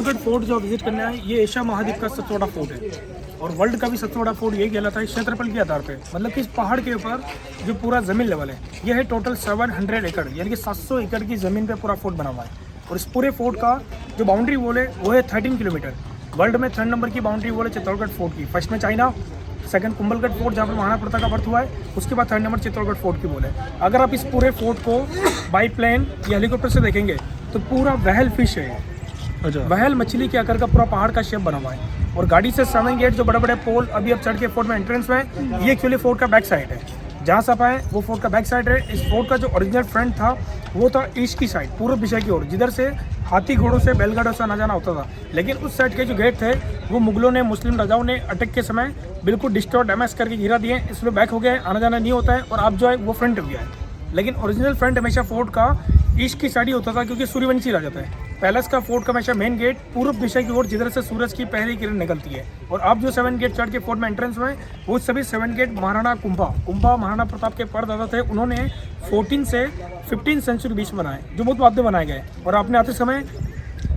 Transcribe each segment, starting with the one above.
Chittorgarh fort जो visit करने आए, ये एशिया महाद्वीप का सबसे बड़ा फोर्ट है और वर्ल्ड का भी सबसे बड़ा फोर्ट यही कहलाता है क्षेत्रफल के आधार पे। मतलब कि इस पहाड़ के ऊपर जो पूरा ज़मीन लेवल है, ये है टोटल 700 एकड़, यानी कि 700 एकड़ की ज़मीन पे पूरा फोर्ट बना हुआ है। और इस पूरे फोर्ट का जो बाउंड्री वॉल है वो है 13 किलोमीटर। वर्ल्ड में 3rd नंबर की बाउंड्री वॉल है चित्तौड़गढ़ फोर्ट की। फर्स्ट में चाइना, सेकंड कुंभलगढ़ फोर्ट जहाँ पर महाराणा प्रताप का बर्थ हुआ है, उसके बाद 3rd नंबर चित्तौड़गढ़ फोर्ट की वॉल है। अगर आप इस पूरे फोर्ट को बाई प्लेन या हेलीकॉप्टर से देखेंगे तो पूरा वहल फिश है। अच्छा, वहल मछली के आकार का पूरा पहाड़ का शेप बना हुआ है। और गाड़ी से 7 गेट जो बड़े बड़े पोल अभी अब चढ़ के फोर्ट में एंट्रेंस में, ये एक्चुअली फोर्ट का बैक साइड है। जहाँ से आप आए वो फोर्ट का बैक साइड है। इस फोर्ट का जो ओरिजिनल फ्रंट था वो था ईस्ट की साइड, पूर्व दिशा की ओर, जिधर से हाथी घोड़ों से बैलगाड़ों से आना जाना होता था। लेकिन उस साइड के जो गेट थे वो मुगलों ने, मुस्लिम राजाओं ने अटैक के समय बिल्कुल डिस्ट्रॉय डैमेज करके गिरा दिए। इसमें बैक हो गया है, आना जाना नहीं होता है और अब जो है वो फ्रंट हो गया है। लेकिन ओरिजिनल फ्रंट हमेशा फोर्ट का ईस्ट की साइड ही होता था, क्योंकि सूर्यवंशी राजा था। पैलेस का फोर्ट का हमेशा मेन गेट पूर्व दिशा की ओर, जिधर से सूरज की पहली किरण निकलती है। और अब जो 7 गेट चढ़ के फोर्ट में एंट्रेंस में, वो सभी 7 गेट महाराणा कुंभा महाराणा प्रताप के परदादा थे। उन्होंने 14 से 15 सेंचुरी बीच में बनाए, जो बहुत बाद में बनाए गए। और आपने आते समय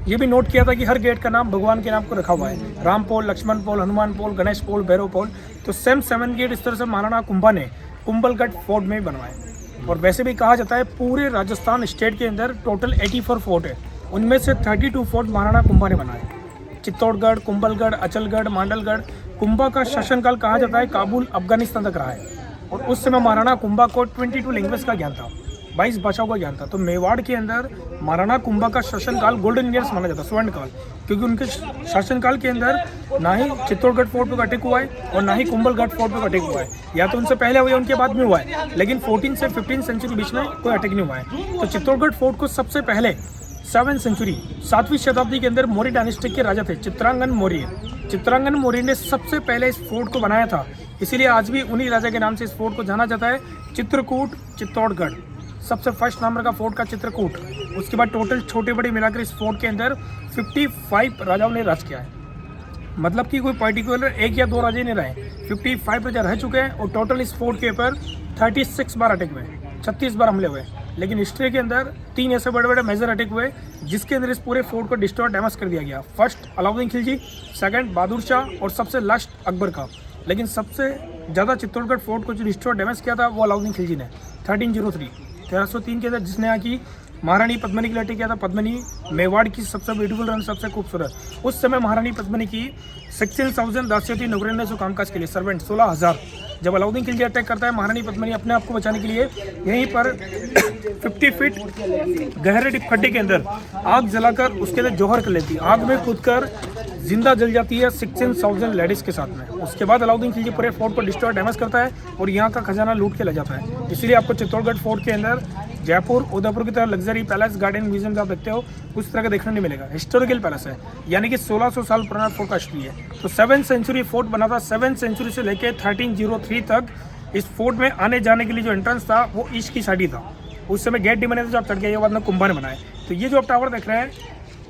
ये भी नोट किया था कि हर गेट का नाम भगवान के नाम को रखा हुआ है, राम पोल, लक्ष्मण पोल, हनुमान पोल, गणेश पोल, भैरव पोल। तो सेम 7 गेट इस तरह से महाराणा कुंभा ने कुंभलगढ़ फोर्ट में बनवाए। और वैसे भी कहा जाता है पूरे राजस्थान स्टेट के अंदर टोटल 84 फोर्ट है, उनमें से 32 फोर्ट महाराणा कुंभा ने बनाए। चित्तौड़गढ़, कुंभलगढ़, अचलगढ़, मांडलगढ़। कुंभा का शासनकाल कहा जाता है काबुल, अफगानिस्तान तक रहा है। और उस समय महाराणा कुंभा को 22 लैंग्वेज का ज्ञान था, 22 भाषाओं का ज्ञान था। तो मेवाड़ के अंदर महाराणा कुंभा का शासनकाल गोल्डन ईयर्स माना जाता है, स्वर्ण काल, क्योंकि उनके शासनकाल के अंदर ना ही चित्तौड़गढ़ फोर्ट पर अटैक हुआ है और ना ही कुंभलगढ़ फोर्ट पर अटैक हुआ है। या तो उनसे पहले हुआ है, उनके बाद में हुआ है, लेकिन 14 से 15 सेंचुरी बीच में कोई अटैक नहीं हुआ है। तो चित्तौड़गढ़ फोर्ट को सबसे पहले 7वीं सेंचुरी 7वीं शताब्दी के अंदर मौर्य डायनेस्टी के राजा थे चित्रांगन मौर्य। चित्रांगन मौर्य ने सबसे पहले इस फोर्ट को बनाया था, इसीलिए आज भी उन्हीं राजा के नाम से इस फोर्ट को जाना जाता है, चित्रकूट चित्तौड़गढ़। सबसे फर्स्ट नंबर का फोर्ट का चित्रकूट। उसके बाद टोटल छोटे बड़े मिलाकर इस फोर्ट के अंदर 55 राजाओं ने राज किया है। मतलब कि कोई पर्टिकुलर 1 या 2 राजे नहीं रहे, 55 राजा रह चुके हैं। और टोटल इस फोर्ट के ऊपर 36 बार अटैक हुए, 36 बार हमले हुए। लेकिन हिस्ट्री के अंदर 3 ऐसे बड़े बड़े मेजर अटैक हुए जिसके अंदर इस पूरे फोर्ट को डिस्ट्रॉय डैमेज कर दिया गया। फर्स्ट अलाउद्दीन खिलजी, सेकंड बहादुर शाह और सबसे लास्ट अकबर का। लेकिन सबसे ज़्यादा चित्तौड़गढ़ फोर्ट को जो डिस्ट्रॉय डैमेज किया था वो अलाउद्दीन खिलजी ने 1303 के अंदर, जिसने यहाँ की महारानी पद्मिनी के लिए अटैक किया था। पद्मिनी मेवाड़ की सबसे ब्यूटीफुल रन, सबसे खूबसूरत। उस समय महारानी पद्मिनी की 16,000 दासियां थी नौकरियों ने जो कामकाज के लिए, सर्वेंट 16,000। जब अलाउद्दीन खिलजी अटैक करता है, महारानी पद्मिनी अपने आप को बचाने के लिए यहीं पर 50 फीट गहरे खड्डे के अंदर आग जलाकर उसके अंदर जौहर कर लेती है। आग में कूदकर जिंदा जल जाती है 16,000 लेडीज के साथ में। उसके बाद अलाउद्दीन खिलजी पूरे फोर्ट को डिस्ट्रॉय डैमेज करता है और यहाँ का खजाना लूट के ले जाता है। इसलिए आपको चित्तौड़गढ़ फोर्ट के अंदर जयपुर, उदयपुर की तरह लग्जरी पैलेस, गार्डन, म्यूजियम आप देखते हो, उस तरह का देखने नहीं मिलेगा। हिस्टोरिकल पैलेस है, यानी कि 1600 साल पुराना फोर्ट का हिस्ट्री है। तो 7th सेंचुरी फोर्ट बना था। 7th सेंचुरी से लेकर 1303 तक इस फोर्ट में आने जाने के लिए जो एंट्रेंस था वो ईस्ट की साइड ही था। उस समय गेट नहीं बने थे, जो आप चढ़ गए, बाद में कुंभा ने बनाए। तो ये जो आप टावर देख रहे हैं,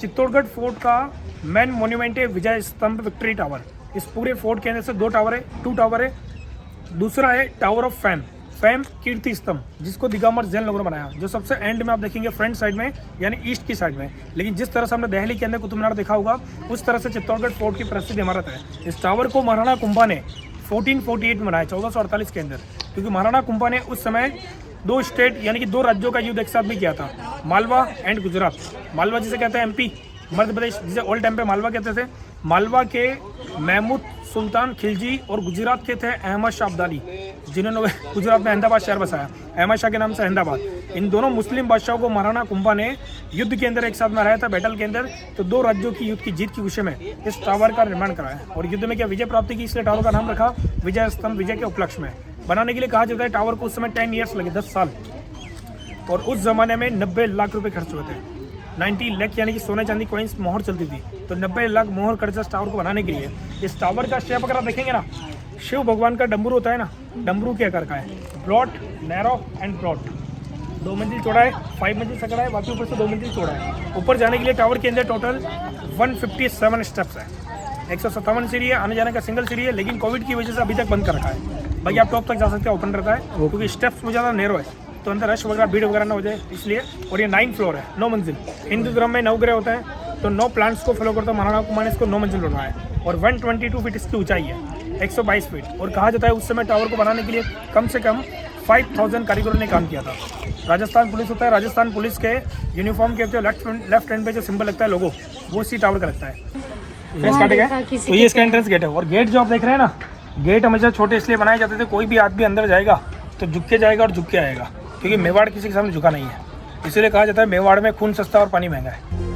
चित्तौड़गढ़ फोर्ट का मेन मोन्यूमेंट है विजय स्तंभ, विक्ट्री टावर। इस पूरे फोर्ट के अंदर से 2 टावर है, 2 टावर है। दूसरा है टावर ऑफ फेम कीर्ति स्तंभ, जिसको दिगंबर जैन लोगों ने बनाया, जो सबसे एंड में आप देखेंगे फ्रंट साइड में, यानी ईस्ट की साइड में। लेकिन जिस तरह से हमने दिल्ली के अंदर कुतुब मीनार देखा होगा, उस तरह से चित्तौड़गढ़ फोर्ट की प्रसिद्ध इमारत है। इस टावर को महाराणा कुंभा ने 1448 में बनाया, 1448 के अंदर, क्योंकि महाराणा कुंभा ने उस समय 2 स्टेट यानी कि 2 राज्यों का युद्ध एक साथ भी किया था, मालवा एंड गुजरात। मालवा जिसे कहते हैं MP, मध्य प्रदेश, जिसे ओल्ड टाइम पे मालवा कहते थे। मालवा के महमूद सुल्तान खिलजी और गुजरात के थे अहमद शाह अब्दाली, जिन्होंने गुजरात में अहमदाबाद शहर बसाया, अहमद शाह के नाम से अहमदाबाद। इन दोनों मुस्लिम बादशाहों को महाराणा कुंभा ने युद्ध के अंदर एक साथ में रहा था, बैटल के अंदर। तो 2 राज्यों की युद्ध की जीत की खुशी में इस टावर का निर्माण कराया और युद्ध में क्या विजय प्राप्ति की, इसलिए टावर का नाम रखा विजय स्तंभ, विजय के उपलक्ष्य में। बनाने के लिए कहा जाता है टावर को उस समय 10 ईयर्स लगे, 10 साल। और उस जमाने में 90 लाख रुपये खर्च हुए थे। 90 लाख यानी कि सोने चांदी कॉइन्स मोहर चलती थी, तो 90 लाख मोहर खर्चा इस टावर को बनाने के लिए। इस टावर का शेप अगर आप देखेंगे ना, शिव भगवान का डमरू होता है ना, डमरू के आकार का है। ब्रॉड, नैरो एंड ब्रॉड, 2 मंजिल चौड़ा है, 5 मंजिल सकड़ा है, बाकी ऊपर से 2 मंजिल चौड़ा है। ऊपर जाने के लिए टावर के अंदर टोटल 157 स्टेप्स है, 157 सीढ़ी है, आने जाने का सिंगल सीढ़ी है। लेकिन कोविड की वजह से अभी तक बंद कर रखा है। बाकी आप टॉप तक जा सकते हैं, ओपन रहता है, क्योंकि स्टेप्स बहुत ज़्यादा नैरो है, तो अंदर रश वगैरह, भीड़ वगैरह ना हो जाए इसलिए। और ये 9 फ्लोर है, 9 मंजिल। हिंदू धर्म में 9 ग्रह होते हैं, तो 9 प्लांट्स को फॉलो करता महाराणा कुमार ने इसको 9 मंजिल बनवाया है और 122 फीट इसकी ऊंचाई है, 122 फीट। और कहा जाता है उस समय टावर को बनाने के लिए कम से कम 5000 कारीगरों ने काम किया था। राजस्थान पुलिस होता है, राजस्थान पुलिस के यूनिफॉर्म के जो लेफ्ट हैंड पे जो सिंबल लगता है लोगो, वो इसी टावर का लगता है। फेस काटेगा तो ये इसका एंट्रेंस गेट है। और गेट जो आप देख रहे हैं ना, गेट हमेशा छोटे इसलिए बनाए जाते थे, कोई भी आदमी अंदर जाएगा तो झुक के जाएगा और झुक के आएगा, क्योंकि मेवाड़ किसी के सामने झुका नहीं है। इसीलिए कहा जाता है मेवाड़ में खून सस्ता और पानी महंगा है।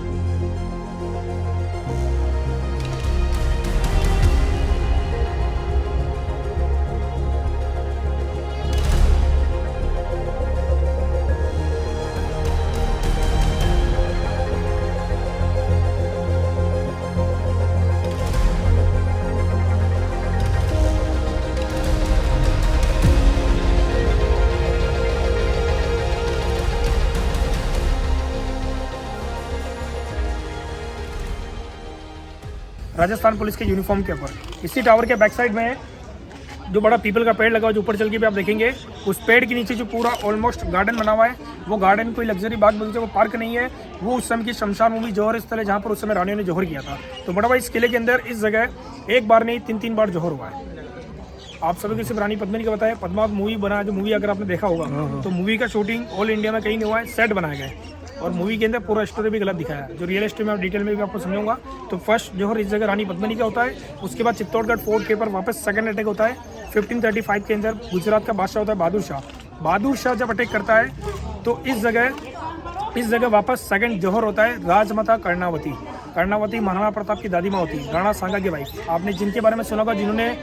राजस्थान पुलिस के यूनिफॉर्म के ऊपर इसी टावर के बैक साइड में जो बड़ा पीपल का पेड़ लगा हुआ, जो ऊपर चल के भी आप देखेंगे, उस पेड़ के नीचे जो पूरा ऑलमोस्ट गार्डन बना हुआ है, वो गार्डन कोई लग्जरी बाग बगीचा, वो पार्क नहीं है, वो उस समय की शमशान भूमि जौहर स्थल है, जहाँ पर उस समय रानियों ने जौहर किया था। तो बड़ा भाई इस किले के अंदर इस जगह एक बार नहीं 3 बार जौहर हुआ है। आप सभी को सिर्फ रानी पद्मिनी का बताया, पद्मावत मूवी बना, जो मूवी अगर आपने देखा होगा तो मूवी का शूटिंग ऑल इंडिया में कहीं नहीं हुआ है, सेट बनाया गया है। और मूवी के अंदर पूरा स्टोरी भी गलत दिखाया है, जो रियल स्टोरी में डिटेल में भी आपको समझाऊंगा। तो फर्स्ट जौहर इस जगह रानी पद्मिनी का होता है, उसके बाद चित्तौड़गढ़ फोर्ट के ऊपर वापस सेकंड अटैक होता है 1535 के अंदर। गुजरात का बादशाह होता है बहादुर शाह। बहादुर शाह जब अटैक करता है तो इस जगह वापस सेकंड जौहर होता है राजमाता कर्णावती। कर्णावती महाराणा प्रताप की दादी माँ होती है, राणा सांगा की वाइफ। आपने जिनके बारे में सुना होगा, जिन्होंने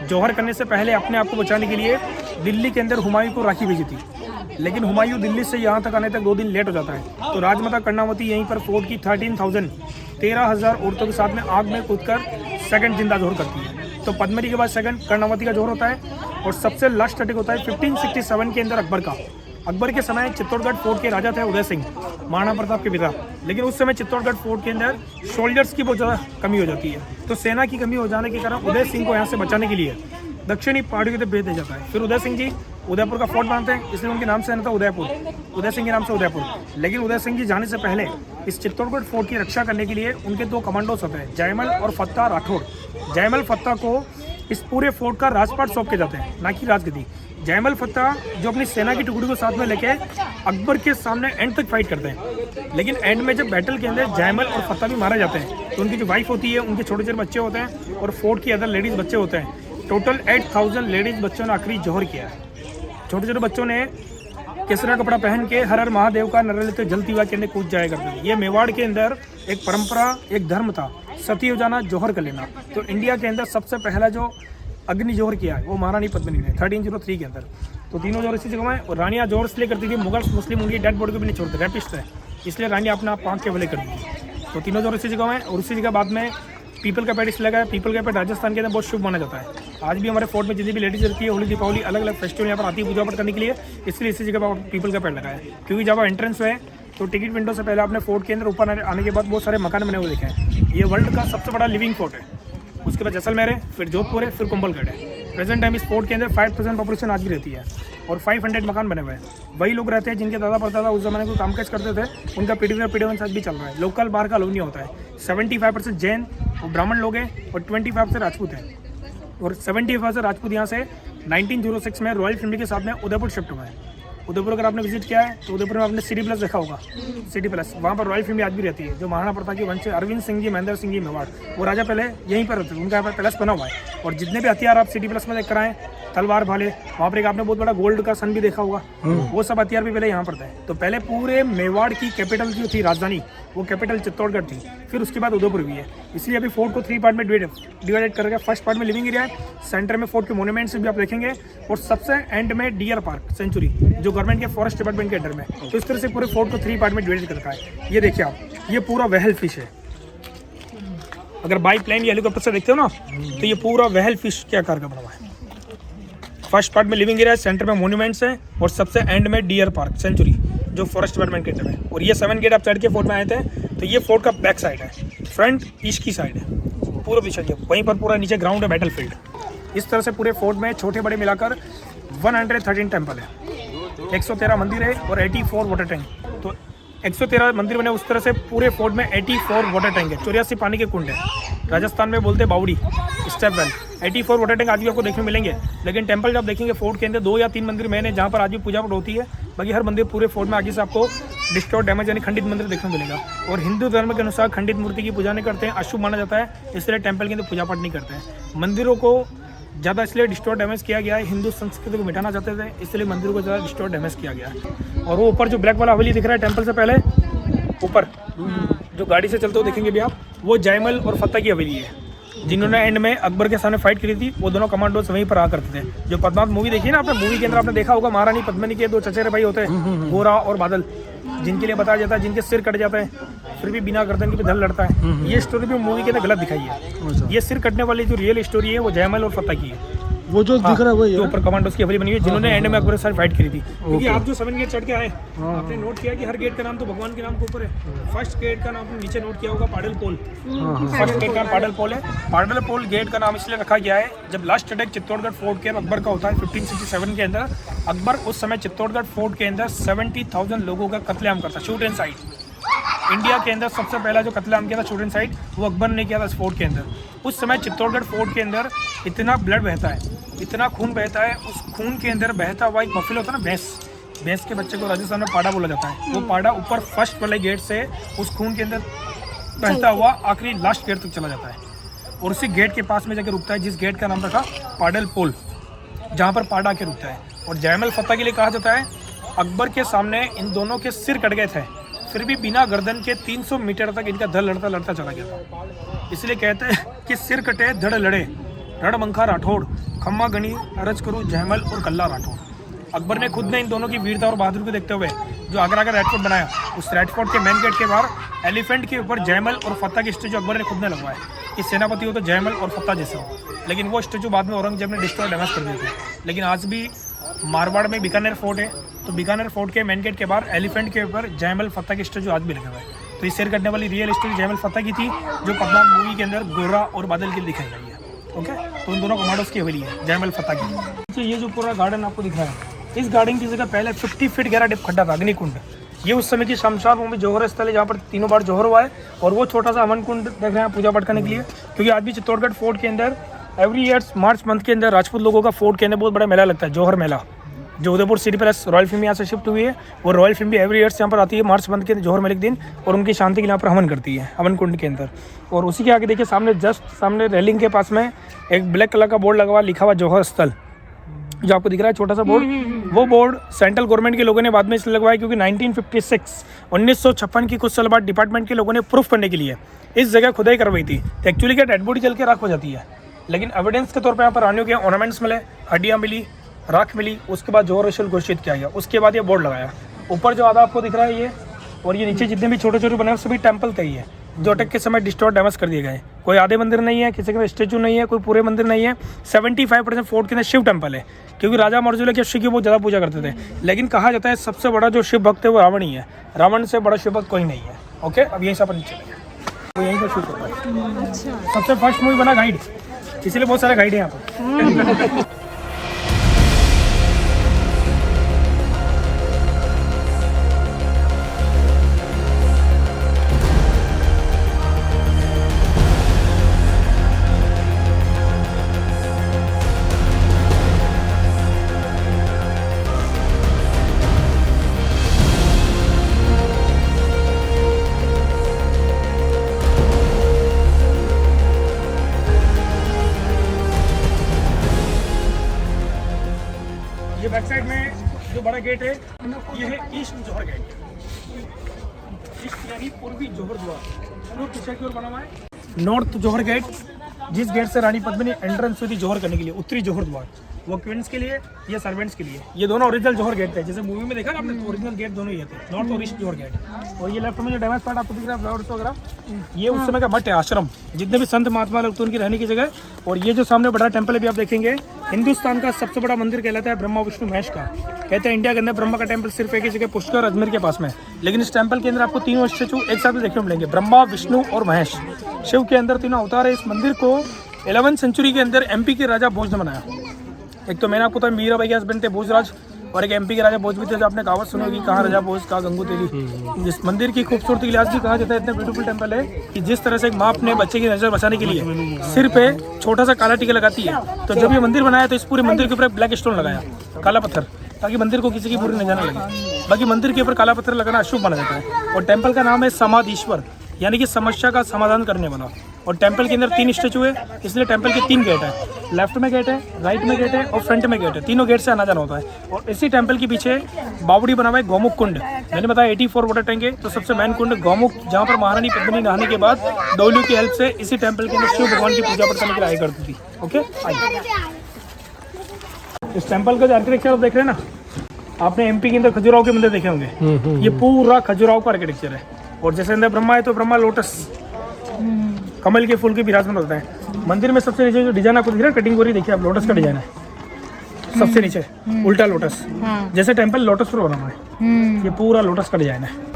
जौहर करने से पहले अपने आप को बचाने के लिए दिल्ली के अंदर हुमायूं को राखी भेजी थी, लेकिन हुमायूं दिल्ली से यहाँ तक आने तक 2 दिन लेट हो जाता है। तो राजमाता कर्णावती यहीं पर फोर्ट की 13,000 औरतों के साथ में आग में कूदकर सेकंड जिंदा जौहर करती है। तो पद्मिनी के बाद सेकंड कर्णावती का जौहर होता है। और सबसे लास्ट अटैक होता है 1567 के अंदर अकबर का। अकबर के समय चित्तौड़गढ़ फोर्ट के राजा थे उदय सिंह, महाराणा प्रताप के पिता। लेकिन उस समय चित्तौड़गढ़ फोर्ट के अंदर सोल्जर्स की बहुत ज़्यादा कमी हो जाती है। तो सेना की कमी हो जाने के कारण उदय सिंह को यहाँ से बचाने के लिए दक्षिणी पहाड़ियों की तरफ भेज दिया जाता है। फिर उदय सिंह जी उदयपुर का फोर्ट बनाते हैं, इसलिए उनके नाम से था उदयपुर, उदय सिंह के नाम से उदयपुर। लेकिन उदय सिंह जी जाने से पहले इस चित्तौड़गढ़ फोर्ट की रक्षा करने के लिए उनके 2 कमांडोस होते हैं, जयमल और फत्ता राठौड़। जयमल फत्ता को इस पूरे फोर्ट का राजपाट सौंप के जाते हैं, ना कि राजगद्दी। जयमल फत्ता जो अपनी सेना की टुकड़ी को साथ में लेके अकबर के सामने एंड तक फाइट करते हैं। लेकिन एंड में जब बैटल के अंदर जयमल और फत्ता भी मारे जाते हैं, तो उनकी जो वाइफ होती है, उनके छोटे छोटे बच्चे होते हैं और फोर्ट की अदर लेडीज़ बच्चे होते हैं। टोटल 8000 लेडीज़ बच्चों ने आखिरी जौहर किया है। छोटे छोटे बच्चों ने केसरा कपड़ा पहन के हर हर महादेव का नर लेते जलती हुआ के अंदर कूद जाया करते थे। ये मेवाड़ के अंदर एक परंपरा, एक धर्म था, सती हो जाना, जौहर कर लेना। तो इंडिया के अंदर सबसे पहला जो अग्नि जौहर किया है वो महारानी पद्मिनी ने 1303 के अंदर। तो तीनों जौहर इसी जगह में। और रानियाँ जौहर इसलिए करती थी, मुगल मुस्लिम उनकी डेड बॉडी को भी नहीं छोड़ते, रैपिस्ट है, इसलिए रानी अपना आप आँख के हवाले कर दी। तो तीनों जौहर इसी जगह में। और उसी जगह बाद में पीपल का पेड़ इसलिए लगा है, पीपल का पेड़ राजस्थान के अंदर बहुत शुभ माना जाता है। आज भी हमारे फोर्ट में जितनी भी लेडीज रहती है, होली दीपावली अलग अलग फेस्टिवल यहाँ पर आती है पूजा पाठ करने के लिए, इसलिए इसी जगह पर पीपल का पेड़ लगा है। क्योंकि जब आप एंट्रेंस हुए तो टिकट विंडो से पहले आपने फोर्ट के अंदर ऊपर आने के बाद बहुत सारे मकान बने हुए देखे हैं। ये वर्ल्ड का सबसे बड़ा लिविंग फोर्ट है। उसके बाद जैसलमेर है, फिर जोधपुर है, फिर कुंभलगढ़ है। प्रेजेंट टाइम इस फोर्ट के अंदर 5% पॉपुलेशन आज भी रहती है और 500 मकान बने हुए हैं। वही लोग रहते हैं जिनके दादा परदादा उस जमाने को कामकाज करते थे, उनका पीढ़ी आज भी चल रहा है। लोकल बाहर का लोग नहीं होता है। 75% जैन और ब्राह्मण लोग हैं और 25% राजपूत हैं। और 75% राजपूत यहाँ से 1906 में रॉयल फैमिली के साथ में उदयपुर शिफ्ट हुआ है। उदयपुर अगर आपने विजिट किया है तो उदयपुर में आपने सिटी प्लस देखा होगा, सिटी प्लस, वहाँ पर रॉयल फैमिली आज भी रहती है। जो महाराणा प्रताप की वंश अरविंद सिंह जी, महेंद्र सिंह जी मेवाड़, वो राजा पहले यहीं पर रहते थे, उनका यहाँ पर पैलेस बना हुआ है। और जितने भी हथियार आप सिटी प्लस में देख कर आए, तलवार भाले, वहाँ पर एक आपने बहुत बड़ा गोल्ड का सन भी देखा होगा, वो सब हथियार भी पहले यहाँ पर थे। तो पहले पूरे मेवाड़ की कैपिटल जो थी राजधानी, वो कैपिटल चित्तौड़गढ़ थी। फिर उसके बाद उदयपुर भी है। इसलिए अभी फोर्ट को 3 पार्ट में डिवाइडेड करके, फर्स्ट पार्ट में लिविंग एरिया है, सेंटर में फोर्ट के मोन्यूमेंट्स भी आप देखेंगे, और सबसे एंड में डियर पार्क सेंचुरी, जो गवर्नमेंट के फॉरेस्ट डिपार्टमेंट के अंडर में। तो इस तरह से पूरे फोर्ट को 3 पार्ट में डिवाइड करता है। ये देखिए आप, ये पूरा व्हेल फिश है। अगर बाई प्लेन या हेलीकॉप्टर से देखते हो ना, तो ये पूरा व्हेल फिश के आकार का बना हुआ है। फर्स्ट पार्ट में लिविंग एरिया, सेंटर में मोन्यूमेंट्स है, और सबसे एंड में डियर पार्क सेंचुरी, जो फॉरेस्ट डिपार्टमेंट के अंदर है। और ये 7 गेट आप चढ़ के फोर्ट में आए थे, तो ये फोर्ट का बैक साइड है, फ्रंट ईस्ट की साइड है, पूरा पीछे। वहीं पर पूरा नीचे ग्राउंड है, बैटल फील्ड। इस तरह से पूरे फोर्ट में छोटे बड़े मिलाकर 113 टेम्पल है, 113 मंदिर है और 84 वाटर टैंक। तो 113 मंदिर बने उस तरह से पूरे फोर्ट में 84 वाटर टैंक है, 84 पानी के कुंड है। राजस्थान में बोलते हैं बावड़ी स्टेप वेल। 84 वाटर टैंक आज भी आपको देखने मिलेंगे। लेकिन टेंपल जब देखेंगे फोर्ट के अंदर 2 या 3 मंदिर मेन है जहाँ पर आज भी पूजा पाठ होती है। बाकी हर मंदिर पूरे फोर्ट में आगे से आपको डिस्टॉर्ट डैमेज यानी खंडित मंदिर देखने को मिलेगा। और हिंदू धर्म के अनुसार खंडित मूर्ति की पूजा नहीं करते हैं, अशुभ माना जाता है, इसलिए टेंपल के अंदर पूजा पाठ नहीं करते हैं। मंदिरों को ज़्यादा इसलिए डिस्टॉर्ट डैमेज किया गया है, हिंदू संस्कृति को मिटाना चाहते थे, इसलिए मंदिरों को ज़्यादा डिस्टॉर्ट डैमेज किया गया है। और वो ऊपर जो ब्लैक वाला हवेली दिख रहा है टेंपल से पहले ऊपर जो गाड़ी से चलते हो देखेंगे भी आप, वो जयमल और फतेह की हवेली है, जिन्होंने एंड में अकबर के सामने फाइट करी थी। वो दोनों कमांडोज वहीं पर आ करते थे। जो पद्मावत मूवी देखी है ना आपने, मूवी के अंदर आपने देखा होगा महारानी पद्मिनी के 2 चचेरे भाई होते हैं, गोरा और बादल, जिनके लिए बताया जाता है जिनके सिर कट जाते हैं फिर भी बिना गर्दन के भी धड़ लड़ता है। ये स्टोरी भी मूवी के अंदर गलत दिखाई है। ये सिर कटने वाली जो रियल स्टोरी है वो जयमल और फतेह की है। वो जो दिख रहा है वही है, जो ऊपर कमांडोज की हवेली बनी हुई है, जिन्होंने एंड में अकबर के साथ फाइट करी थी। क्योंकि आप जो 7 गेट चढ़ के आए, आपने नोट किया कि हर गेट का नाम तो भगवान के नाम के ऊपर है। फर्स्ट गेट का नाम आपने नीचे नोट किया होगा पाडल पोल। फर्स्ट गेट का पाडल पोल है। पाडल पोल गेट का नाम इसलिए रखा गया है, जब लास्ट अटैक चित्तौड़गढ़ फोर्ट के अकबर का होता है 1567 के अंदर, अकबर उस समय चित्तौड़गढ़ फोर्ट के अंदर 70,000 लोगों का कत्लेआम करता, शूट एंड साइट। इंडिया के अंदर सबसे पहला जो कत्लेआम किया था शूट एंड साइट, वो अकबर ने किया था इस फोर्ट के अंदर। उस समय चित्तौड़गढ़ फोर्ट के अंदर इतना ब्लड बहता है, इतना खून बहता है, उस खून के अंदर बहता हुआ एक बफेलो होता है ना, भैंस के बच्चे को राजस्थान में पाड़ा बोला जाता है। वो पाड़ा ऊपर फर्स्ट वाले गेट से उस खून के अंदर बहता हुआ आखिरी लास्ट गेट तक चला जाता है, और उसी गेट के पास में जाकर रुकता है, जिस गेट का नाम रखा पाडल पोल, जहाँ पर पाड़ा के रुकता है। और जयमल फतेह के लिए कहा जाता है, अकबर के सामने इन दोनों के सिर कट गए थे, फिर भी बिना गर्दन के 300 मीटर तक इनका धड़ लड़ता लड़ता चला गया था। इसलिए कहते हैं कि सिर कटे धड़ लड़े, रणबंखा राठौड़, खम्मा गणी अरज करूँ जयमल और कल्ला राठौड़। अकबर ने खुद ने इन दोनों की वीरता और बहादुरी को देखते हुए जो आगरा का रेड फोर्ट बनाया, उस रेड फोर्ट के मेन गेट के बाहर एलिफेंट के ऊपर जयमल और फतेह की स्टेचू अकबर ने खुद ने लगवाया कि सेनापति हो तो जयमल और फतेह जैसे हो। लेकिन वो स्टेचू बाद में औरंगजेब ने डिस्ट्रॉय डैमेज कर दिए थे। लेकिन आज भी मारवाड़ में बीकानेर फोर्ट है, तो बीकानेर फोर्ट के मेन गेट के बाहर एलिफेंट के ऊपर जयमल फतेह की स्टेचू आज भी लगा हुआ है। तो इस सिर कटने वाली रियल स्टोरी जयमल फतेह की थी, जो पद्मावत मूवी के अंदर गोरा और बादल की दिखाई गई है। ओके, तो उन दोनों कमांडोज की हवेली है जयमल फतेह की। ये जो पूरा गार्डन आपको दिख रहा है, इस गार्डन की जगह पहले 50 फीट गहरा डिप खड्डा था, अग्निकुंड। ये उस समय की शमशान भूमि जौहर स्थल है, जहाँ पर 3 बार जौहर हुआ है। और वो छोटा सा हवन कुंड देख रहे हैं पूजा पाठ करने के लिए, क्योंकि आज भी चित्तौड़गढ़ फोर्ट के अंदर एवरी ईयर मार्च मंथ के अंदर राजपूत लोगों का फोर्ट के अंदर बहुत बड़ा मेला लगता है, जौहर मेला, जो Udaipur city palace royal film यहाँ से शिफ्ट हुई है। वो रॉयल फिल्म भी एवरी ईयर्स यहाँ पर आती है मार्च मंथ के जौहर मेले के दिन, और उनकी शांति के लिए यहाँ पर हवन करती है हवन कुंड के अंदर। और उसी के आगे देखिए सामने जस्ट सामने रेलिंग के पास में एक ब्लैक कलर का बोर्ड लगा हुआ, लिखा हुआ जौहर स्थल, जो आपको दिख रहा है छोटा सा बोर्ड। वो बोर्ड सेंट्रल गवर्नमेंट के लोगों ने बाद में इसलिए लगवाया क्योंकि 1956 की कुछ साल बाद डिपार्टमेंट के लोगों ने प्रूफ करने के लिए इस जगह खुदाई करवाई थी। तो एक्चुअली क्या डेड बॉडी जल के राख हो जाती है, लेकिन एविडेंस के तौर पर यहाँ पर रानियों के ऑर्नामेंट्स मिले, हड्डियाँ मिली, राख मिली, उसके बाद जौहर स्थल घोषित किया गया। उसके बाद ये बोर्ड लगाया। ऊपर जो आधा आपको दिख रहा है ये, और ये नीचे जितने भी छोटे छोटे बने हैं सभी टेम्पल थे, ये जो अटैक के समय डिस्ट्रॉय डैमेज कर दिए गए। कोई आधे मंदिर नहीं है, किसी के स्टेचू नहीं है, कोई पूरे मंदिर नहीं है। 75% फोर्ट के अंदर शिव टेम्पल है, क्योंकि राजा मर्जुले के शिव की बहुत ज़्यादा पूजा करते थे। लेकिन कहा जाता है सबसे बड़ा जो शिव भक्त है वो रावण ही है, रावण से बड़ा शिव भक्त कोई नहीं है। ओके, अब यहीं से अपन नीचे वो यहीं पर शूट होता है। सबसे फर्स्ट मूवी बना गाइड, इसलिए बहुत सारे गाइड है यहाँ पर। बैक साइड में जो बड़ा गेट है ये है ईस्ट जौहर गेट, ईस्ट यानी पूर्वी जौहर द्वार। वो पीछे की ओर बना हुआ है नॉर्थ जौहर गेट, जिस गेट से रानी पद्मिनी एंट्रेंस हुई थी जौहर करने के लिए, उत्तरी जौहर द्वार। वो क्वींस के लिए, ये सर्वेंट्स के लिए। ये दोनों ओरिजिनल जौहर गेट थे, जैसे मूवी में देखा ना आपने, ओरिजिनल गेट दोनों ये थे, नॉर्थ और ईस्ट जौहर गेट। और ये लेफ्ट में जो डैमेज पार्ट आपको दिख रहा है फ्लावर्स वगैरह, ये उस समय का मठ है, आश्रम, जितने भी संत महात्मा लोग थे उनकी रहने की जगह। और ये जो सामने बड़ा टेम्पल भी आप देखेंगे, हिंदुस्तान का सबसे बड़ा मंदिर कहलाता है ब्रह्मा विष्णु महेश का। कहते हैं इंडिया के अंदर ब्रह्मा का टेम्पल सिर्फ एक ही जगह, पुष्कर अजमेर के पास में। लेकिन इस टेम्पल के अंदर आपको तीनों स्टेचू एक साथ देखने को मिलेंगे, ब्रह्मा विष्णु और महेश। शिव के अंदर तीनों अवतार है। इस मंदिर को 11वीं सेंचुरी के अंदर MP के राजा भोज ने बनाया। एक तो मैंने आपको बताया मीराबाई के हस्बैंड थे भोजराज, और एक MP के राजा भोज भी थे, जो आपने कहावत सुनी होगी, कहाँ राजा भोज कहाँ गंगू तेरी। इस मंदिर की खूबसूरती के लिहाज भी कहा जाता है, इतना ब्यूटीफुल टेम्पल है कि जिस तरह से एक माँ अपने बच्चे की नज़र बचाने के लिए सिर पे छोटा सा काला टीका लगाती है, तो जब ये मंदिर बनाया तो इस पूरे मंदिर के ऊपर ब्लैक स्टोन लगाया, काला पत्थर, ताकि मंदिर को किसी की बुरी नजर न लगे। बाकी मंदिर के ऊपर काला पत्थर लगाना अशुभ माना जाता है। और टेम्पल का नाम है समाधीश्वर, यानी कि समस्या का समाधान करने वाला। और टेंपल के अंदर 3 स्टैचू है, इसलिए टेंपल के 3 गेट है, लेफ्ट में गेट है, राइट में गेट है और फ्रंट में गेट है। तीनों गेट से आना जाना होता है। और इसी टेंपल के पीछे बावड़ी बना हुआ है गौमुख कुंड, मैंने बताया 84 वाटर टैंक है, तो सबसे मेन कुंड गौमुख, जहाँ पर महारानी पद्मिनी नहाने के बाद डोलू की हेल्प से इसी टेंपल के अंदर शिव भगवान की पूजा करने के लिए आया करती थी। ओके, आइए। इस टेंपल का जो आर्किटेक्चर आप देख रहे हैं ना, आपने MP के अंदर खजुराहो के मंदिर देखे होंगे, ये पूरा खजुराहो का आर्किटेक्चर है। और जैसे अंदर ब्रह्मा है तो ब्रह्मा लोटस कमल के फूल के विराजमान होता है। मंदिर में सबसे नीचे जो डिजाइन आपको दिख रहा है, कटिंग हो रही, देखिए आप, लोटस का डिजाइन है सबसे नीचे, उल्टा लोटस, जैसे टेंपल लोटस पर बना हुआ है, ये पूरा लोटस का डिजाइन है।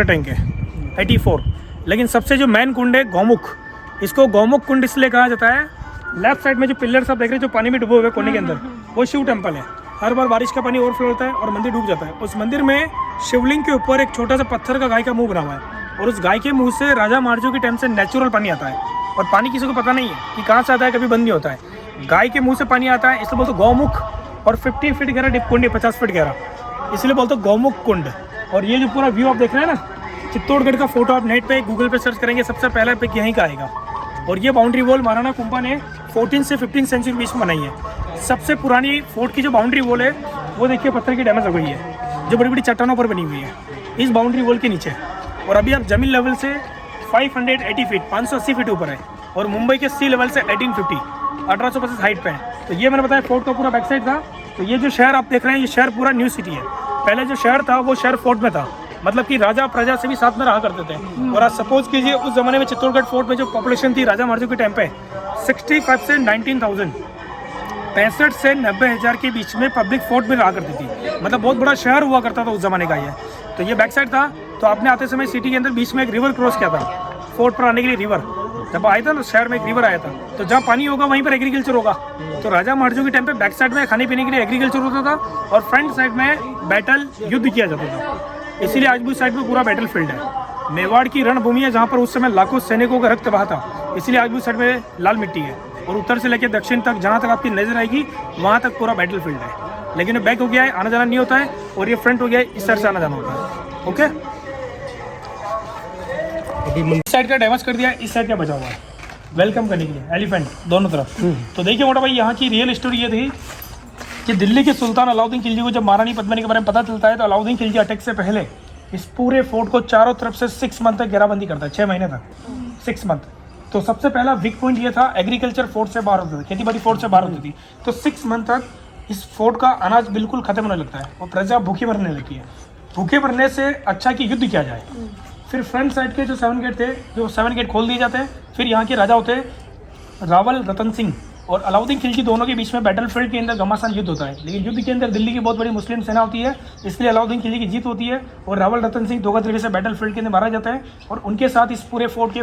टैंक है 84, लेकिन सबसे जो मेन कुंड है गौमुख, इसको गौमुख कुंड इसलिए कहा जाता है। लेफ्ट साइड में जो पिलर्स आप देख रहे हैं जो पानी में डूबे हुए कोने के अंदर, वो शिव टेंपल है। हर बार बारिश का पानी ओवरफ्लो होता है और मंदिर डूब जाता है। उस मंदिर में शिवलिंग के ऊपर एक छोटा सा पत्थर का गाय का मुंह बना हुआ है, और उस गाय के मुंह से राजा महाराजों के टाइम से नेचुरल पानी आता है। और पानी किसी को पता नहीं है कि कहाँ से आता है, कभी बंद नहीं होता है। गाय के मुँह से पानी आता है, इसलिए बोलते गौमुख। और 50 फीट गहरा डिप कुंड है, 50 फीट गहरा, इसलिए बोलते गौमुख कुंड। और ये जो पूरा व्यू आप देख रहे हैं ना, चित्तौड़गढ़ का फोटो आप नेट पे गूगल पे सर्च करेंगे, सबसे पहला पिक यहीं का आएगा। और ये बाउंड्री वॉल महाराणा कुंभा ने 14 से 15 सेंचुरी बीच में बनाई है। सबसे पुरानी फोर्ट की जो बाउंड्री वॉल है वो देखिए पत्थर की डैमेज हो गई है, जो बड़ी बड़ी चट्टानों पर बनी हुई है इस बाउंड्री वॉल के नीचे। और अभी आप जमीन लेवल से 580 फीट 580 फीट ऊपर है, और मुंबई के सी लेवल से 1850 हाइट पे है। तो ये मैंने बताया फोर्ट का पूरा बैक साइड था। तो ये जो शहर आप देख रहे हैं, ये शहर पूरा न्यू सिटी है। पहले जो शहर था वो शहर फोर्ट में था, मतलब कि राजा प्रजा से भी साथ में रहा करते थे। और आज सपोज कीजिए उस जमाने में चित्तौड़गढ़ फोर्ट में जो पॉपुलेशन थी राजा महाराजों के टाइम पे 65 से 19,000, 65 से 90,000 के बीच में पब्लिक फोर्ट में रहा करती थी। मतलब बहुत बड़ा शहर हुआ करता था उस जमाने का ये। तो ये बैक साइड था। तो आपने आते समय सिटी के अंदर बीच में एक रिवर क्रॉस किया था फोर्ट पर आने के लिए। रिवर जब आया था ना, शहर में एक रिवर आया था, तो जहाँ पानी होगा वहीं पर एग्रीकल्चर होगा। तो राजा महाराजों के टाइम पे बैक साइड में खाने पीने के लिए एग्रीकल्चर होता था, और फ्रंट साइड में बैटल युद्ध किया जाता था। इसीलिए आज भी उस साइड में पूरा बैटल फील्ड है। मेवाड़ की रणभूमि है, जहाँ पर उस समय लाखों सैनिकों का रक्त बहा था, इसलिए आज भी उस साइड में लाल मिट्टी है। और उत्तर से लेकर दक्षिण तक जहाँ तक आपकी नजर आएगी वहाँ तक पूरा बैटल फील्ड है। लेकिन बैक हो गया है, आना जाना नहीं होता है, और ये फ्रंट हो गया है, इस साइड से आना जाना होता है। ओके, इस साइड का डैमेज कर दिया, इस साइड का बचा हुआ है वेलकम करने के लिए, एलिफेंट दोनों तरफ। तो देखिए मोटा भाई, यहाँ की रियल स्टोरी ये थी कि दिल्ली के सुल्तान अलाउद्दीन खिलजी को जब महारानी पद्मिनी के बारे में पता चलता है, तो अलाउद्दीन खिलजी अटैक से पहले इस पूरे फोर्ट को चारों तरफ से 6 मंथ तक घेराबंदी करता है, 6 महीने तक, 6 मंथ। तो सबसे पहला वीक पॉइंट ये था, एग्रीकल्चर फोर्ट से बाहर होता था, खेती बाड़ी फोर्ट से बाहर होती थी। तो 6 मंथ तक इस फोर्ट का अनाज बिल्कुल खत्म होने लगता है और प्रजा भूखी मरने लगती है। भूखे मरने से अच्छा कि युद्ध किया जाए। फिर फ्रंट साइड के जो 7 गेट थे, जो 7 गेट खोल दिए जाते हैं। फिर यहाँ के राजा होते हैं रावल रतन सिंह और अलाउद्दीन खिलजी, दोनों के बीच में बैटल फील्ड के अंदर घमासान युद्ध होता है। लेकिन युद्ध के अंदर दिल्ली की बहुत बड़ी मुस्लिम सेना होती है, इसलिए अलाउद्दीन खिलजी की जीत होती है और रावल रतन सिंह धोखा तरीके से बैटल फील्ड के अंदर मारा जाता है। और उनके साथ इस पूरे फोर्ट के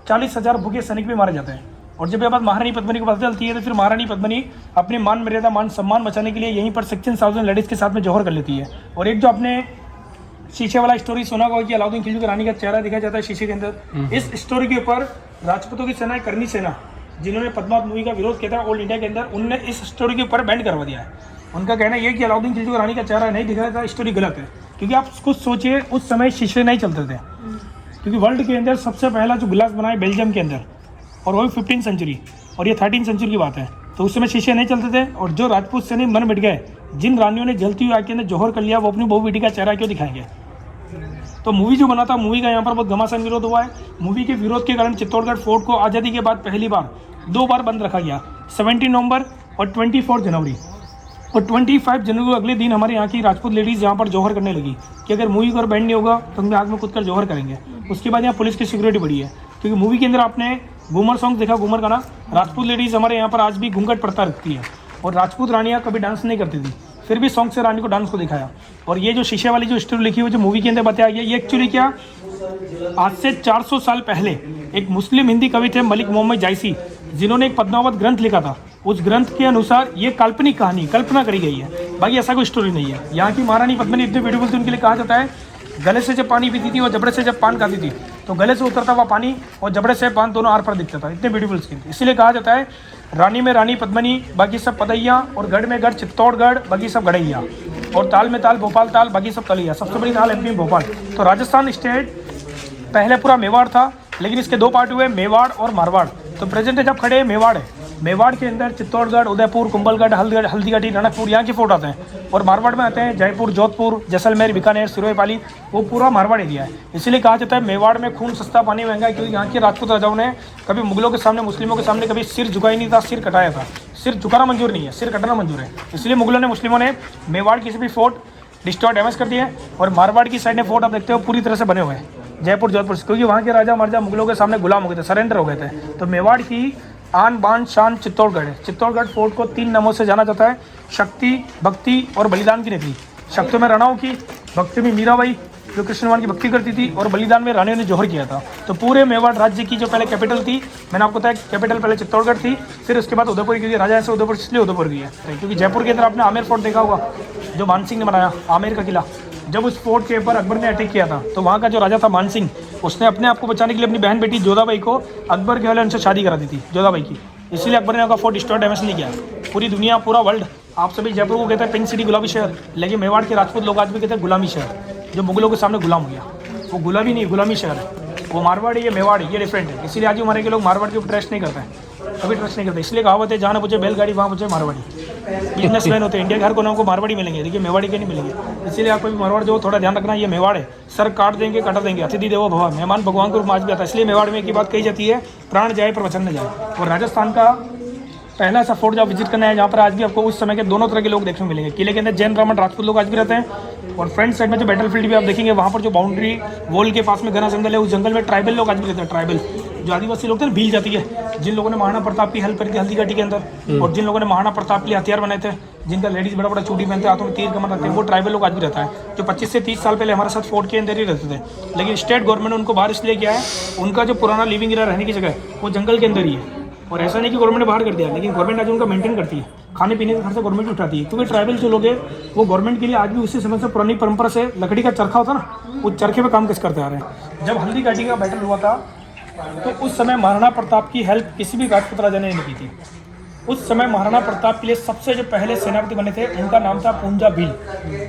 40,000 भूखे सैनिक भी मारे जाते हैं। और जब ये बात महारानी पद्मिनी को पता चलती है, तो फिर महारानी पद्मिनी अपने मान मर्यादा मान सम्मान बचाने के लिए यहीं पर 16,000 लेडीज़ के साथ में जौहर कर लेती है। और एक जो अपने शीशे वाला स्टोरी सुना होगा कि अलाउद्दीन खिलजी की रानी का चेहरा दिखाया जाता है शीशे के अंदर। इस स्टोरी के ऊपर राजपूतों की सेना, करनी सेना, जिन्होंने पद्मावत मूवी का विरोध किया था ऑल इंडिया के अंदर, उनने इस स्टोरी के ऊपर बैन करवा दिया है। उनका कहना यह कि अलाउद्दीन खिलजी को रानी का चेहरा नहीं दिखाया था, स्टोरी गलत है। क्योंकि आप कुछ सोचिए, उस समय शीशे नहीं चलते थे, क्योंकि वर्ल्ड के अंदर सबसे पहला जो गिलास बना है बेल्जियम के अंदर, और वो भी 15वीं सेंचुरी, और ये 13वीं सेंचुरी की बात है। तो उस समय शीशे नहीं चलते थे। और जो राजपूत सैनिक मन मिट गए, जिन रानियों ने जलती हुई आग के अंदर जौहर कर लिया, वो अपनी बहू बेटी का चेहरा क्यों दिखाएंगे। तो मूवी जो बना था, मूवी का यहाँ पर बहुत घमासान विरोध हुआ है। मूवी के विरोध के कारण चित्तौड़गढ़ फोर्ट को आज़ादी के बाद पहली बार 2 बार बंद रखा गया, 17 नवंबर और 24 जनवरी। और 25 जनवरी को अगले दिन हमारे यहाँ की राजपूत लेडीज़ यहाँ पर जौहर करने लगी कि अगर मूवी को बैंड नहीं होगा तो हम आग में कूद कर जौहर करेंगे। उसके बाद यहाँ पुलिस की सिक्योरिटी बढ़ी है, क्योंकि मूवी के अंदर आपने घूमर सॉन्ग देखा, घूमर गाना। राजपूत लेडीज़ हमारे यहाँ पर आज भी घूंघट प्रथा रखती है, और राजपूत रानियाँ कभी डांस नहीं करती थी, फिर भी सॉन्ग से रानी को डांस को दिखाया। और ये जो शीशे वाली जो स्टोरी लिखी हुई जो मूवी के अंदर बताया गया, ये एक्चुअली क्या, आज से 400 साल पहले एक मुस्लिम हिंदी कवि थे मलिक मोहम्मद जायसी, जिन्होंने एक पद्मावत ग्रंथ लिखा था। उस ग्रंथ के अनुसार ये काल्पनिक कहानी, कल्पना करी गई है, बाकी ऐसा कोई स्टोरी नहीं है। यहाँ की महारानी पद्मिनी इतनी ब्यूटीफुल थी, उनके लिए कहा जाता है गले से जब पानी पीती थी और जबड़े से जब पान खाती थी, तो गले से उतरता हुआ पानी और जबड़े से पान दोनों आर पर दिखता था। इतने ब्यूटीफुल स्किन थी, इसीलिए कहा जाता है रानी में रानी पद्मिनी, बाकी सब पदैया, और गढ़ में गढ़ चित्तौड़गढ़, बाकी सब गढ़ैया, और ताल में ताल भोपाल ताल, बाकी सब तलैया। सबसे बड़ी ताल एमपी में भोपाल। तो राजस्थान स्टेट पहले पूरा मेवाड़ था, लेकिन इसके 2 पार्ट हुए, मेवाड़ और मारवाड़। तो प्रेजेंट जब खड़े मेवाड़ है, मेवाड़ के अंदर चित्तौड़गढ़, उदयपुर, कुंभलगढ़, हल्दीघाटी, रणकपुर, यहाँ के फोर्ट आते हैं। और मारवाड़ में आते हैं जयपुर, जोधपुर, जैसलमेर, बीकानेर, सिरोही, वो पूरा मारवाड़ एरिया है। इसीलिए कहा जाता है मेवाड़ में खून सस्ता पानी महंगा है, क्योंकि यहाँ के राजपूत राजाओं ने कभी मुगलों के सामने, मुस्लिमों के सामने कभी सिर झुकाई नहीं था, सिर कटाया था। सिर झुकाना मंजूर नहीं है, सिर कटना मंजूर है। इसलिए मुगलों ने, मुस्लिमों ने मेवाड़ किसी भी फोर्ट डिस्ट्रॉय, डैमेज कर दिए। और मारवाड़ की साइड में फोर्ट आप देखते हो पूरी तरह से बने हुए हैं, जयपुर, जोधपुर, क्योंकि वहाँ के राजा महाराजा मुगलों के सामने गुलाम हो गए थे, सरेंडर हो गए थे। तो मेवाड़ की आन बान शान चित्तौड़गढ़ है। चित्तौड़गढ़ फोर्ट को 3 नामों से जाना जाता है, शक्ति, भक्ति और बलिदान की नगरी। शक्ति में राणाओं की, भक्ति में मीराबाई जो कृष्ण भगवान की भक्ति करती थी, और बलिदान में रानियों ने जौहर किया था। तो पूरे मेवाड़ राज्य की जो पहले कैपिटल थी, मैंने आपको बताया कैपिटल पहले चित्तौड़गढ़ थी, फिर उसके बाद उदयपुर, क्योंकि राजा ऐसे उदयपुर इसलिए उदयपुर की है, क्योंकि जयपुर के अंदर आपने आमेर फोर्ट देखा होगा, जो मानसिंह ने बनाया, आमेर का किला। जब उस फोर्ट के ऊपर अकबर ने अटैक किया था, तो वहाँ का जो राजा था मानसिंह, उसने अपने आप को बचाने के लिए अपनी बहन बेटी जोधाबाई को अकबर के वाले उनसे शादी करा दी थी, जोधाबाई की। इसलिए अकबर ने उनका फोर्ट डिस्ट्रॉय, डैमेज नहीं किया। पूरी दुनिया, पूरा वर्ल्ड, आप सभी जयपुर को कहते हैं पिंक सिटी, गुलाबी शहर, लेकिन मेवाड़ के राजपूत लोग आज भी कहते हैं गुलामी शहर, जो मुगलों के सामने गुलाम हो गया। वो गुलामी नहीं, गुलामी शहर है। वो मारवाड़ है, ये मेवाड़ है, ये डिफरेंट है। इसीलिए आज भी हमारे के लोग मारवाड़ के ऊपर ट्रस्ट नहीं करते हैं, कभी ट्रस्ट नहीं करते। इसलिए कहावत है, जहाँ पूछे बैलगाड़ी वहाँ पूछे मारवाड़ी। बिजनेसमैन होते हैं, इंडिया के हर कोने को मारवाड़ी मिलेंगे, देखिए मेवाड़ी के नहीं मिलेंगे। इसीलिए आपको भी मारवाड़ जो थोड़ा ध्यान रखना, ये मेवाड़ है, सर काट देंगे, कटा देंगे। अतिथि देवो भव, मेहमान भगवान को रूप में आज भी आता है। इसलिए मेवाड़ में एक ही बात कही जाती है, प्राण जाए पर वचन न जाए। और राजस्थान का पहला ऐसा फोर्ट जब विजिट करना है, जहाँ पर आज भी आपको उस समय के दोनों तरह के लोग देखने को मिलेंगे। किले के अंदर जैन, ब्राह्मण, राजपूत लोग आज भी रहते हैं। और फ्रंट साइड में जो बैटलफील्ड भी आप देखेंगे, वहाँ पर जो बाउंड्री वॉल के पास में घना जंगल है, उस जंगल में ट्राइबल लोग आज भी रहते हैं। ट्राइबल जो आदिवासी लोग थे ना, भील जाती है, जिन लोगों ने महाराणा प्रताप की हेल्प करी थी हल्दीघाटी के अंदर, और जिन लोगों ने महाराणा प्रताप के लिए हथियार बनाए थे, जिनका लेडीज बड़ा बड़ा चूड़ी पहनते, हाथों में तीर कमर रखते हैं, वो ट्राइबल लोग आज भी रहता है, जो 25 से 30 साल पहले हमारे साथ फोर्ट के अंदर ही रहते थे। लेकिन स्टेट गवर्नमेंट ने उनको बाहर इसलिए किया है, उनका जो पुराना लिविंग एरिया रहने की जगह वो जंगल के अंदर ही है। और ऐसा नहीं कि गवर्नमेंट ने बाहर कर दिया, लेकिन गवर्नमेंट आज उनका मेंटेन करती है, खाने पीने का खर्चा गवर्नमेंट उठाती है। क्योंकि ट्राइबल जो लोग हैं वो गवर्नमेंट के लिए आज भी उसी समय से पुरानी परंपरा से लकड़ी का चरखा होता ना, उस चरखे पे काम किस करते आ रहे हैं। जब हल्दीघाटी का बैटल हुआ था, तो उस समय महाराणा प्रताप की हेल्प किसी भी राजपूत राजा ने नहीं की थी। उस समय महाराणा प्रताप के लिए सबसे जो पहले सेनापति बने थे, उनका नाम था पूंजा भील,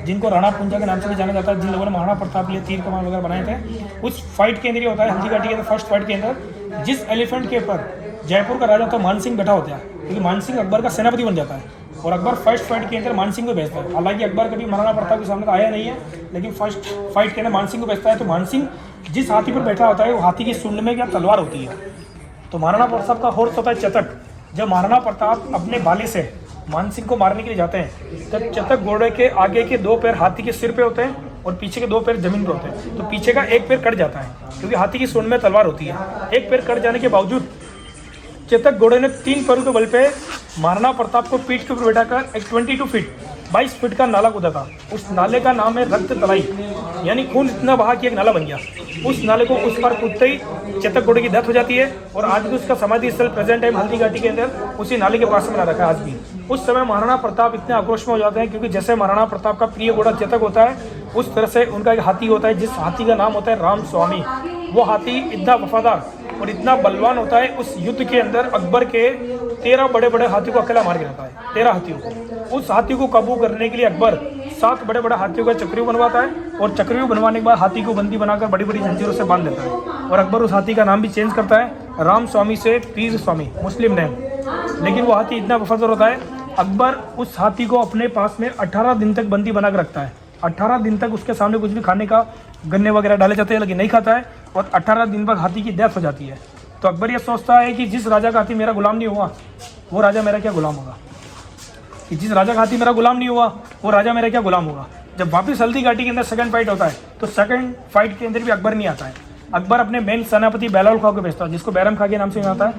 जिनको राणा पूंजा के नाम से भी जाना जाता है। जिन लोगों ने महाराणा प्रताप के लिए तीर कमान वगैरह बनाए थे, उस फाइट के अंदर ही होता है हल्दीघाटी के अंदर, फर्स्ट फाइट के अंदर जिस एलिफेंट के ऊपर जयपुर का राजा तो मानसिंह बैठा होता है, क्योंकि मानसिंह अकबर का सेनापति बन जाता है, और अकबर फर्स्ट फाइट के अंदर मानसिंह को भेजता है। हालांकि अकबर कभी महाराणा प्रताप के सामने आया नहीं है, लेकिन फर्स्ट फाइट के अंदर मानसिंह को भेजता है। तो मानसिंह जिस हाथी पर बैठा होता है, वो हाथी की सूंड में क्या तलवार होती है। तो महाराणा प्रताप का हॉर्स होता है चतक। जब महाराणा प्रताप अपने भाले से मानसिंह को मारने के लिए जाते हैं, तब चतक घोड़े के आगे के 2 पैर हाथी के सिर पे होते हैं, और पीछे के 2 पैर जमीन पर होते हैं। तो पीछे का एक पैर कट जाता है, क्योंकि हाथी की सूंड में तलवार होती है। एक पैर कट जाने के बावजूद चेतक घोड़े ने 3 पैरों के बल पे महाराणा प्रताप को पीठ के ऊपर बैठाकर एक 22 फीट 22 फीट का नाला कूदा था। उस नाले का नाम है रक्त तलाई। यानी खून इतना बहा कि एक नाला बन गया। उस नाले को उस पार कूदते ही चेतक घोड़े की डेथ हो जाती है और आज भी उसका समाधि स्थल प्रेजेंट टाइम हल्दी घाटी के अंदर उसी नाले के पास में बना रखा है आज भी। उस समय महाराणा प्रताप इतने आक्रोश में हो जाते हैं क्योंकि जैसे महाराणा प्रताप का प्रिय घोड़ा चेतक होता है उस तरह से उनका एक हाथी होता है जिस हाथी का नाम होता है राम स्वामी। वो हाथी इतना वफादार और इतना बलवान होता है, उस युद्ध के अंदर अकबर के 13 बड़े बड़े हाथियों को अकेला मार के रखा है, 13 हाथियों को। उस हाथी को काबू करने के लिए अकबर 7 बड़े बड़े हाथियों का चक्रव्यूह बनवाता है और चक्रव्यूह बनवाने के बाद हाथी को बंदी बनाकर बड़ी बड़ी जंजीरों से बांध देता है और अकबर उस हाथी का नाम भी चेंज करता है राम स्वामी से पीर स्वामी, मुस्लिम नेम। लेकिन वो हाथी इतना वफादार होता है, अकबर उस हाथी को अपने पास में 18 दिन तक बंदी बना कर रखता है। 18 दिन तक उसके सामने कुछ भी खाने का गन्ने वगैरह डाले जाते हैं लेकिन नहीं खाता है और 18 दिन बाद हाथी की डेथ हो जाती है। तो अकबर ये सोचता है कि जिस राजा का हाथी मेरा गुलाम नहीं हुआ वो राजा मेरा क्या गुलाम होगा, कि जिस राजा का हाथी मेरा गुलाम नहीं हुआ वो राजा मेरा क्या गुलाम होगा। जब वापस हल्दी घाटी के अंदर सेकंड फाइट होता है तो सेकंड फाइट के अंदर भी अकबर नहीं आता है। अकबर अपने मेन सेनापति बहलोल खां को भेजता है जिसको बैरम खां के नाम से आता है।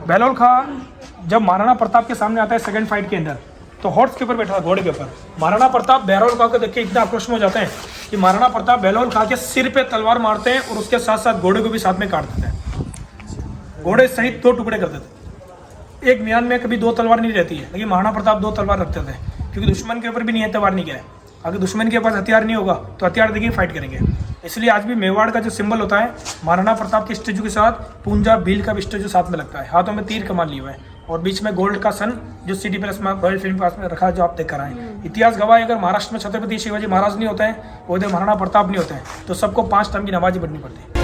बहलोल खां जब महाराणा प्रताप के सामने आता है सेकंड फाइट के अंदर तो हॉर्स के ऊपर बैठा था, घोड़े के ऊपर। महाराणा प्रताप बहलोल खां को देख के इतना आक्रोश में हो जाते हैं कि महाराणा प्रताप बहलोल खां के सिर पे तलवार मारते हैं और उसके साथ साथ घोड़े को भी साथ में काट देते हैं, घोड़े सहित 2 टुकड़े कर देते। एक म्यान में कभी 2 तलवार नहीं रहती है लेकिन महाराणा प्रताप 2 तलवार रखते थे क्योंकि दुश्मन के ऊपर भी नहीं तलवार नहीं गिरा। अगर दुश्मन के पास हथियार नहीं होगा तो हथियार देके फाइट करेंगे। इसलिए आज भी मेवाड़ का जो सिंबल होता है महाराणा प्रताप के स्टेचू के साथ पूंजा भील का भी स्टेचू साथ में लगता है, हाथों में तीर कमान लिए हुए है और बीच में गोल्ड का सन जो सिटी पैलेस में रॉयल फिल्म पास में रखा है जो आप देख कर आए। इतिहास गवाह है अगर महाराष्ट्र में छत्रपति शिवाजी महाराज नहीं होते हैं, वो महाराणा प्रताप नहीं होते हैं तो सबको 5 टाइम की नमाज पढ़नी पड़ती है।